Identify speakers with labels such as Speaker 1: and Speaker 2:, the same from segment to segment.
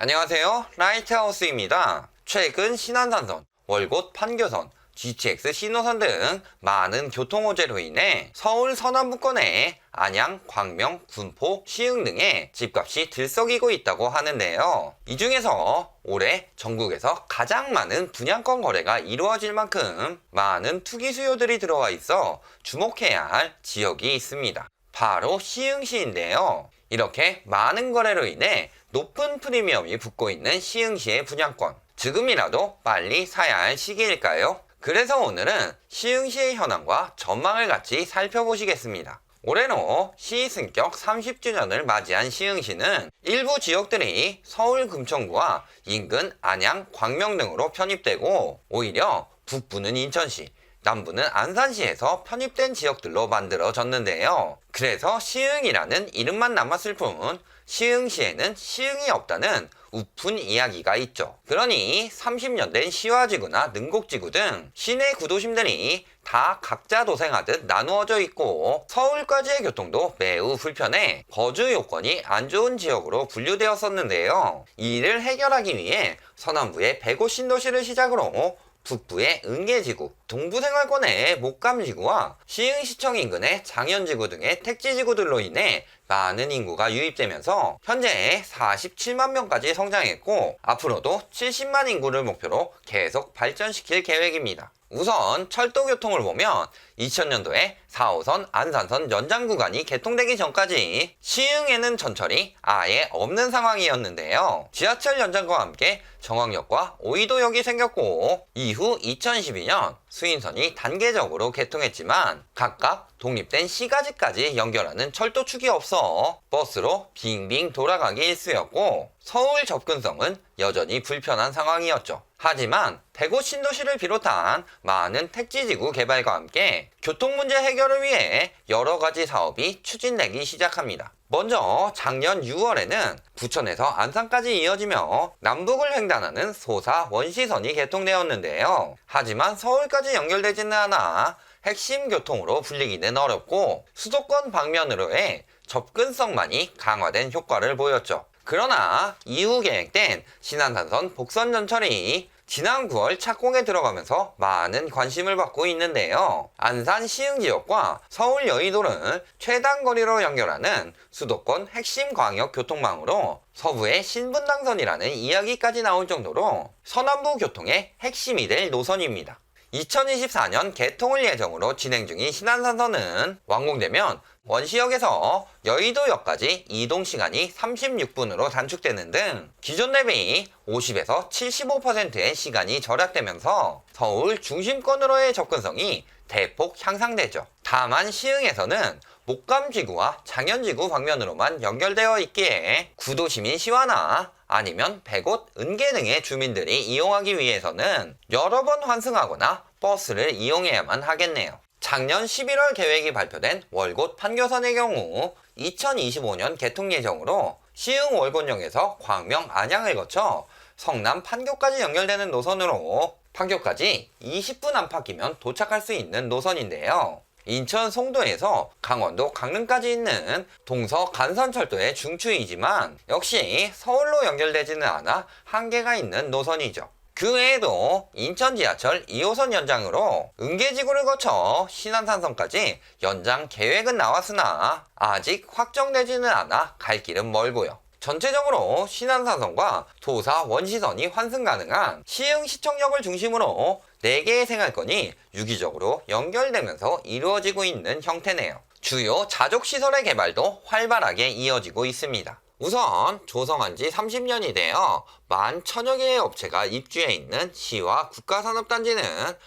Speaker 1: 안녕하세요. 라이트하우스입니다. 최근 신안산선, 월곶, 판교선, GTX 신호선 등 많은 교통호재로 인해 서울 서남부권의 안양, 광명, 군포, 시흥 등의 집값이 들썩이고 있다고 하는데요. 이 중에서 올해 전국에서 가장 많은 분양권 거래가 이루어질 만큼 많은 투기 수요들이 들어와 있어 주목해야 할 지역이 있습니다. 바로 시흥시인데요. 이렇게 많은 거래로 인해 높은 프리미엄이 붙고 있는 시흥시의 분양권, 지금이라도 빨리 사야 할 시기일까요? 그래서 오늘은 시흥시의 현황과 전망을 같이 살펴보시겠습니다. 올해로 시 승격 30주년을 맞이한 시흥시는 일부 지역들이 서울 금천구와 인근 안양, 광명 등으로 편입되고 오히려 북부는 인천시, 남부는 안산시에서 편입된 지역들로 만들어졌는데요. 그래서 시흥이라는 이름만 남았을 뿐 시흥시에는 시흥이 없다는 우픈 이야기가 있죠. 그러니 30년 된 시화지구나 능곡지구 등 시내 구도심들이 다 각자 도생하듯 나누어져 있고 서울까지의 교통도 매우 불편해 거주 요건이 안 좋은 지역으로 분류되었었는데요. 이 일을 해결하기 위해 서남부의 105 신도시를 시작으로 북부의 은계지구, 동부생활권의 목감지구와 시흥시청 인근의 장현지구 등의 택지지구들로 인해 많은 인구가 유입되면서 현재 47만 명까지 성장했고 앞으로도 70만 인구를 목표로 계속 발전시킬 계획입니다. 우선 철도교통을 보면 2000년도에 4호선 안산선 연장 구간이 개통되기 전까지 시흥에는 전철이 아예 없는 상황이었는데요. 지하철 연장과 함께 정왕역과 오이도역이 생겼고 이후 2012년 수인선이 단계적으로 개통했지만 각각 독립된 시가지까지 연결하는 철도축이 없어 버스로 빙빙 돌아가기 일쑤였고 서울 접근성은 여전히 불편한 상황이었죠. 하지만 105 신도시를 비롯한 많은 택지지구 개발과 함께 교통 문제 해결을 위해 여러 가지 사업이 추진되기 시작합니다. 먼저 작년 6월에는 부천에서 안산까지 이어지며 남북을 횡단하는 소사 원시선이 개통되었는데요. 하지만 서울까지 연결되지는 않아 핵심 교통으로 불리기는 어렵고 수도권 방면으로의 접근성만이 강화된 효과를 보였죠. 그러나 이후 계획된 신안산선 복선전철이 지난 9월 착공에 들어가면서 많은 관심을 받고 있는데요. 안산 시흥 지역과 서울 여의도를 최단 거리로 연결하는 수도권 핵심 광역 교통망으로 서부의 신분당선이라는 이야기까지 나올 정도로 서남부 교통의 핵심이 될 노선입니다. 2024년 개통을 예정으로 진행 중인 신안산선은 완공되면 원시역에서 여의도역까지 이동시간이 36분으로 단축되는 등 기존 대비 50에서 75%의 시간이 절약되면서 서울 중심권으로의 접근성이 대폭 향상되죠. 다만 시흥에서는 목감지구와 장현지구 방면으로만 연결되어 있기에 구도시민 시와나 아니면 105, 은계 등의 주민들이 이용하기 위해서는 여러 번 환승하거나 버스를 이용해야만 하겠네요. 작년 11월 계획이 발표된 월곶 판교선의 경우 2025년 개통 예정으로 시흥 월곶역에서 광명 안양을 거쳐 성남 판교까지 연결되는 노선으로 판교까지 20분 안팎이면 도착할 수 있는 노선인데요. 인천 송도에서 강원도 강릉까지 있는 동서 간선철도의 중추이지만 역시 서울로 연결되지는 않아 한계가 있는 노선이죠. 그 외에도 인천 지하철 2호선 연장으로 은계지구를 거쳐 신안산선까지 연장 계획은 나왔으나 아직 확정되지는 않아 갈 길은 멀고요. 전체적으로 신안산선과 도사 원시선이 환승 가능한 시흥시청역을 중심으로 4개의 생활권이 유기적으로 연결되면서 이루어지고 있는 형태네요. 주요 자족시설의 개발도 활발하게 이어지고 있습니다. 우선 조성한 지 30년이 되어 11,000여 개의 업체가 입주해 있는 시와 국가산업단지는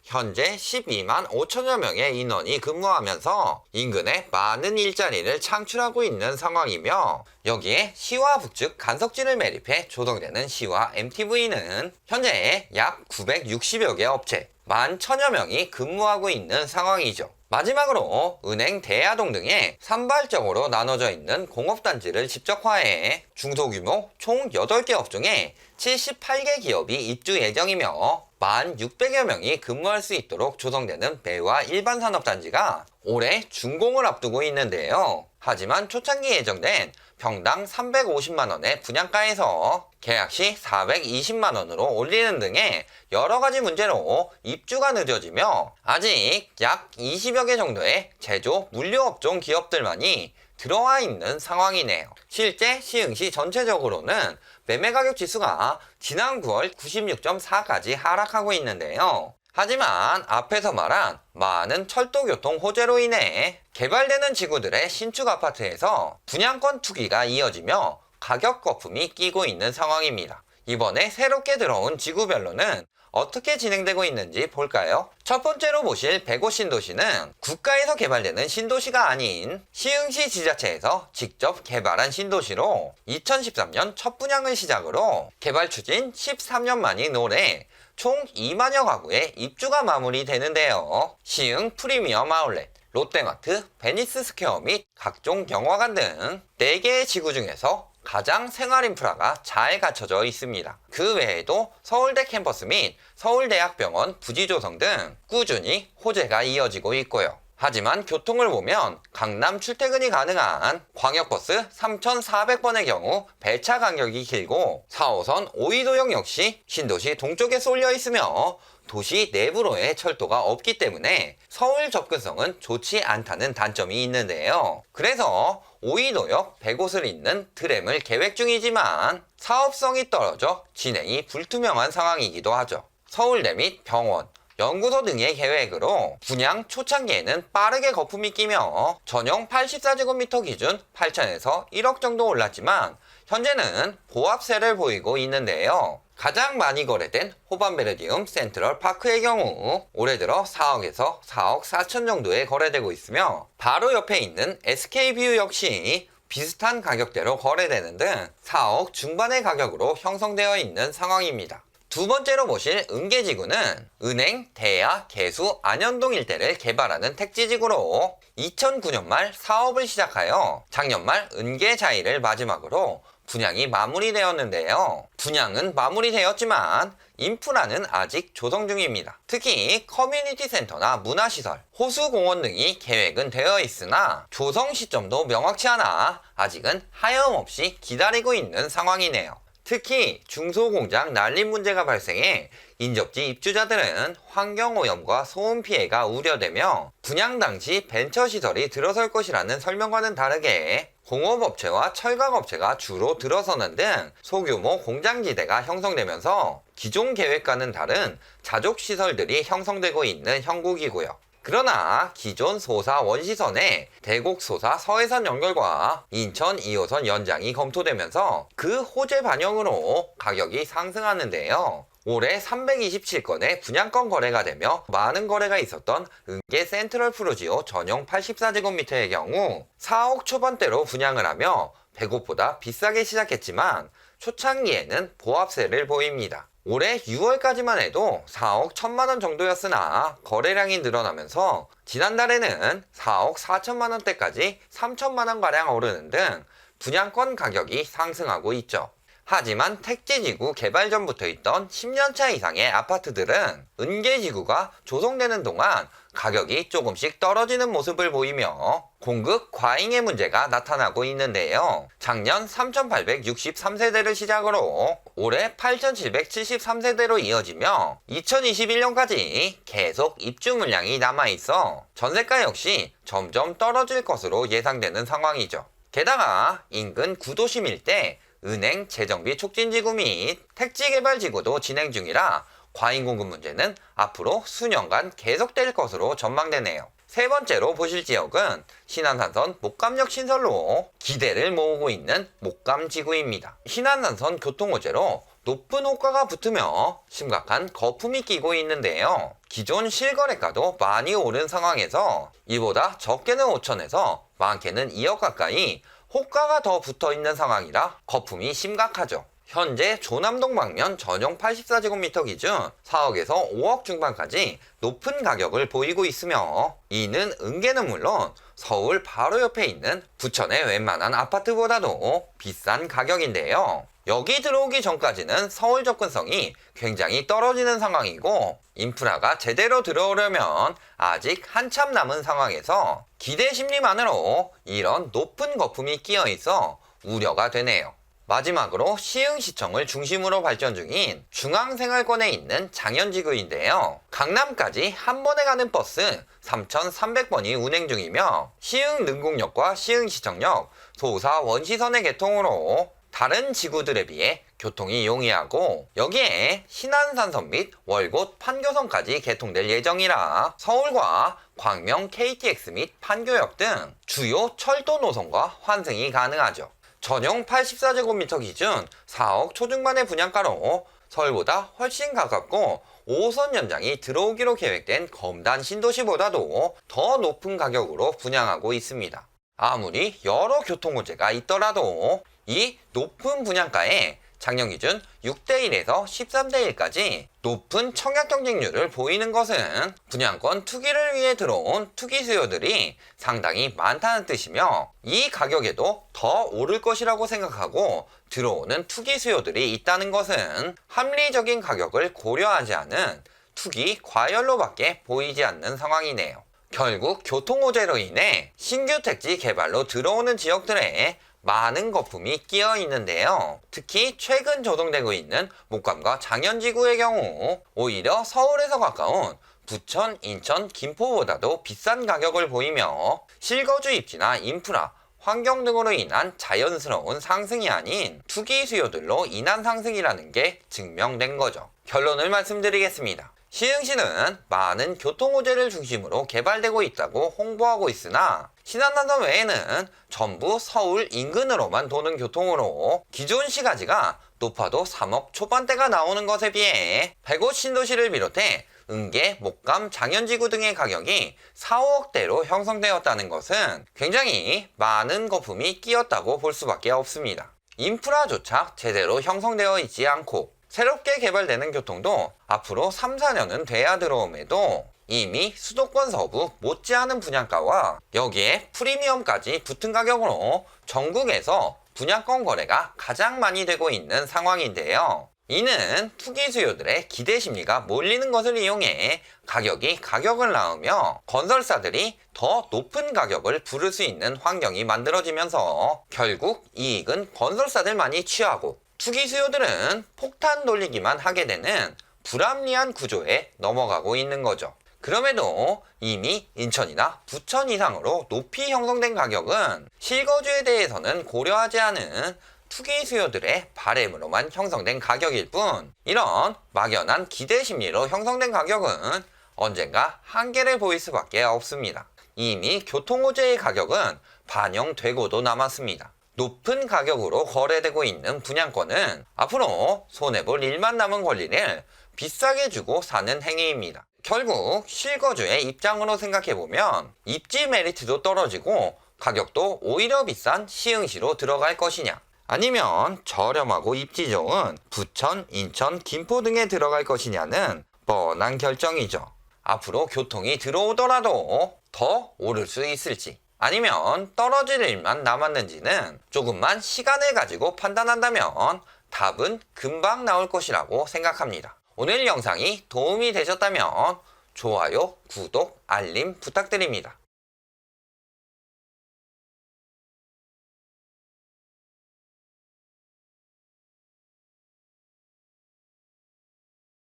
Speaker 1: 현재 12만 5천여 명의 인원이 근무하면서 인근에 많은 일자리를 창출하고 있는 상황이며 여기에 시와 북측 간석지를 매립해 조성되는 시와 MTV는 현재 약 960여 개 업체 11,000여 명이 근무하고 있는 상황이죠. 마지막으로 은행, 대야동 등에 산발적으로 나눠져 있는 공업단지를 집적화해 중소규모 총 8개 업종에 78개 기업이 입주 예정이며 1,600여 명이 근무할 수 있도록 조성되는 매화 일반산업단지가 올해 준공을 앞두고 있는데요. 하지만 초창기 예정된 평당 350만원의 분양가에서 계약 시 420만원으로 올리는 등의 여러가지 문제로 입주가 늦어지며 아직 약 20여 개 정도의 제조 물류업종 기업들만이 들어와 있는 상황이네요. 실제 시흥시 전체적으로는 매매가격 지수가 지난 9월 96.4까지 하락하고 있는데요. 하지만 앞에서 말한 많은 철도교통 호재로 인해 개발되는 지구들의 신축 아파트에서 분양권 투기가 이어지며 가격 거품이 끼고 있는 상황입니다. 이번에 새롭게 들어온 지구별로는 어떻게 진행되고 있는지 볼까요? 첫 번째로 보실 105 신도시는 국가에서 개발되는 신도시가 아닌 시흥시 지자체에서 직접 개발한 신도시로 2013년 첫 분양을 시작으로 개발 추진 13년 만인 올해 총 2만여 가구의 입주가 마무리되는데요. 시흥 프리미엄 아울렛, 롯데마트, 베니스 스퀘어 및 각종 영화관 등 4개의 지구 중에서 가장 생활 인프라가 잘 갖춰져 있습니다. 그 외에도 서울대 캠퍼스 및 서울대학병원 부지 조성 등 꾸준히 호재가 이어지고 있고요. 하지만 교통을 보면 강남 출퇴근이 가능한 광역버스 3,400번의 경우 배차 간격이 길고 4호선 5위도역 역시 신도시 동쪽에 쏠려 있으며 도시 내부로의 철도가 없기 때문에 서울 접근성은 좋지 않다는 단점이 있는데요. 그래서 5위도역 100곳을 잇는 트램을 계획 중이지만 사업성이 떨어져 진행이 불투명한 상황이기도 하죠. 서울대 및 병원, 연구소 등의 계획으로 분양 초창기에는 빠르게 거품이 끼며 전용 84제곱미터 기준 8천에서 1억 정도 올랐지만 현재는 보합세를 보이고 있는데요. 가장 많이 거래된 호반베르디움 센트럴 파크의 경우 올해 들어 4억에서 4억 4천 정도에 거래되고 있으며 바로 옆에 있는 SK뷰 역시 비슷한 가격대로 거래되는 등 4억 중반의 가격으로 형성되어 있는 상황입니다. 두 번째로 보실 은계지구는 은행, 대야, 개수, 안현동 일대를 개발하는 택지지구로 2009년 말 사업을 시작하여 작년 말 은계자이를 마지막으로 분양이 마무리되었는데요. 분양은 마무리되었지만 인프라는 아직 조성 중입니다. 특히 커뮤니티 센터나 문화시설, 호수공원 등이 계획은 되어 있으나 조성 시점도 명확치 않아 아직은 하염없이 기다리고 있는 상황이네요. 특히 중소공장 난림 문제가 발생해 인접지 입주자들은 환경오염과 소음 피해가 우려되며 분양 당시 벤처시설이 들어설 것이라는 설명과는 다르게 공업업체와 철강업체가 주로 들어서는 등 소규모 공장지대가 형성되면서 기존 계획과는 다른 자족시설들이 형성되고 있는 형국이고요. 그러나 기존 소사 원시선의 대곡 소사 서해선 연결과 인천 2호선 연장이 검토되면서 그 호재 반영으로 가격이 상승하는데요. 올해 327건의 분양권 거래가 되며 많은 거래가 있었던 은계 센트럴 프루지오 전용 84제곱미터의 경우 4억 초반대로 분양을 하며 100곳보다 비싸게 시작했지만 초창기에는 보합세를 보입니다. 올해 6월까지만 해도 4억 1천만원 정도였으나 거래량이 늘어나면서 지난달에는 4억 4천만원대까지 3천만원가량 오르는 등 분양권 가격이 상승하고 있죠. 하지만 택지지구 개발 전부터 있던 10년차 이상의 아파트들은 은계지구가 조성되는 동안 가격이 조금씩 떨어지는 모습을 보이며 공급 과잉의 문제가 나타나고 있는데요. 작년 3,863세대를 시작으로 올해 8,773세대로 이어지며 2021년까지 계속 입주 물량이 남아있어 전세가 역시 점점 떨어질 것으로 예상되는 상황이죠. 게다가 인근 구도심 일대 은행 재정비 촉진지구 및 택지개발지구도 진행 중이라 과잉 공급 문제는 앞으로 수년간 계속될 것으로 전망되네요. 세 번째로 보실 지역은 신안산선 목감역 신설로 기대를 모으고 있는 목감지구입니다. 신안산선 교통호재로 높은 호가가 붙으며 심각한 거품이 끼고 있는데요. 기존 실거래가도 많이 오른 상황에서 이보다 적게는 5천에서 많게는 2억 가까이 호가가 더 붙어있는 상황이라 거품이 심각하죠. 현재 조남동 방면 전용 84제곱미터 기준 4억에서 5억 중반까지 높은 가격을 보이고 있으며 이는 은계는 물론 서울 바로 옆에 있는 부천의 웬만한 아파트보다도 비싼 가격인데요. 여기 들어오기 전까지는 서울 접근성이 굉장히 떨어지는 상황이고 인프라가 제대로 들어오려면 아직 한참 남은 상황에서 기대 심리만으로 이런 높은 거품이 끼어 있어 우려가 되네요. 마지막으로 시흥시청을 중심으로 발전 중인 중앙생활권에 있는 장현지구인데요. 강남까지 한 번에 가는 버스 3,300번이 운행 중이며 시흥능곡역과 시흥시청역, 소사 원시선의 개통으로 다른 지구들에 비해 교통이 용이하고 여기에 신안산선 및 월곶 판교선까지 개통될 예정이라 서울과 광명 KTX 및 판교역 등 주요 철도 노선과 환승이 가능하죠. 전용 84제곱미터 기준 4억 초중반의 분양가로 서울보다 훨씬 가깝고 5호선 연장이 들어오기로 계획된 검단 신도시보다도 더 높은 가격으로 분양하고 있습니다. 아무리 여러 교통호재가 있더라도 이 높은 분양가에 작년 기준 6대1에서 13대1까지 높은 청약 경쟁률을 보이는 것은 분양권 투기를 위해 들어온 투기 수요들이 상당히 많다는 뜻이며 이 가격에도 더 오를 것이라고 생각하고 들어오는 투기 수요들이 있다는 것은 합리적인 가격을 고려하지 않은 투기 과열로밖에 보이지 않는 상황이네요. 결국 교통호재로 인해 신규 택지 개발로 들어오는 지역들에 많은 거품이 끼어 있는데요. 특히 최근 조성되고 있는 목감과 장현지구의 경우 오히려 서울에서 가까운 부천, 인천, 김포보다도 비싼 가격을 보이며 실거주 입지나 인프라, 환경 등으로 인한 자연스러운 상승이 아닌 투기 수요들로 인한 상승이라는 게 증명된 거죠. 결론을 말씀드리겠습니다. 시흥시는 많은 교통호재를 중심으로 개발되고 있다고 홍보하고 있으나 신안산선 외에는 전부 서울 인근으로만 도는 교통으로 기존 시가지가 높아도 3억 초반대가 나오는 것에 비해 100호 신도시를 비롯해 은계, 목감, 장현지구 등의 가격이 4, 5억대로 형성되었다는 것은 굉장히 많은 거품이 끼었다고 볼 수밖에 없습니다. 인프라조차 제대로 형성되어 있지 않고 새롭게 개발되는 교통도 앞으로 3, 4년은 돼야 들어옴에도 이미 수도권 서부 못지않은 분양가와 여기에 프리미엄까지 붙은 가격으로 전국에서 분양권 거래가 가장 많이 되고 있는 상황인데요. 이는 투기 수요들의 기대 심리가 몰리는 것을 이용해 가격이 가격을 낳으며 건설사들이 더 높은 가격을 부를 수 있는 환경이 만들어지면서 결국 이익은 건설사들만이 취하고 투기 수요들은 폭탄 돌리기만 하게 되는 불합리한 구조에 넘어가고 있는 거죠. 그럼에도 이미 인천이나 부천 이상으로 높이 형성된 가격은 실거주에 대해서는 고려하지 않은 투기 수요들의 바램으로만 형성된 가격일 뿐 이런 막연한 기대 심리로 형성된 가격은 언젠가 한계를 보일 수밖에 없습니다. 이미 교통호재의 가격은 반영되고도 남았습니다. 높은 가격으로 거래되고 있는 분양권은 앞으로 손해볼 일만 남은 권리를 비싸게 주고 사는 행위입니다. 결국 실거주의 입장으로 생각해보면 입지 메리트도 떨어지고 가격도 오히려 비싼 시흥시로 들어갈 것이냐 아니면 저렴하고 입지 좋은 부천, 인천, 김포 등에 들어갈 것이냐는 뻔한 결정이죠. 앞으로 교통이 들어오더라도 더 오를 수 있을지 아니면 떨어질 일만 남았는지는 조금만 시간을 가지고 판단한다면 답은 금방 나올 것이라고 생각합니다. 오늘 영상이 도움이 되셨다면 좋아요, 구독, 알림 부탁드립니다.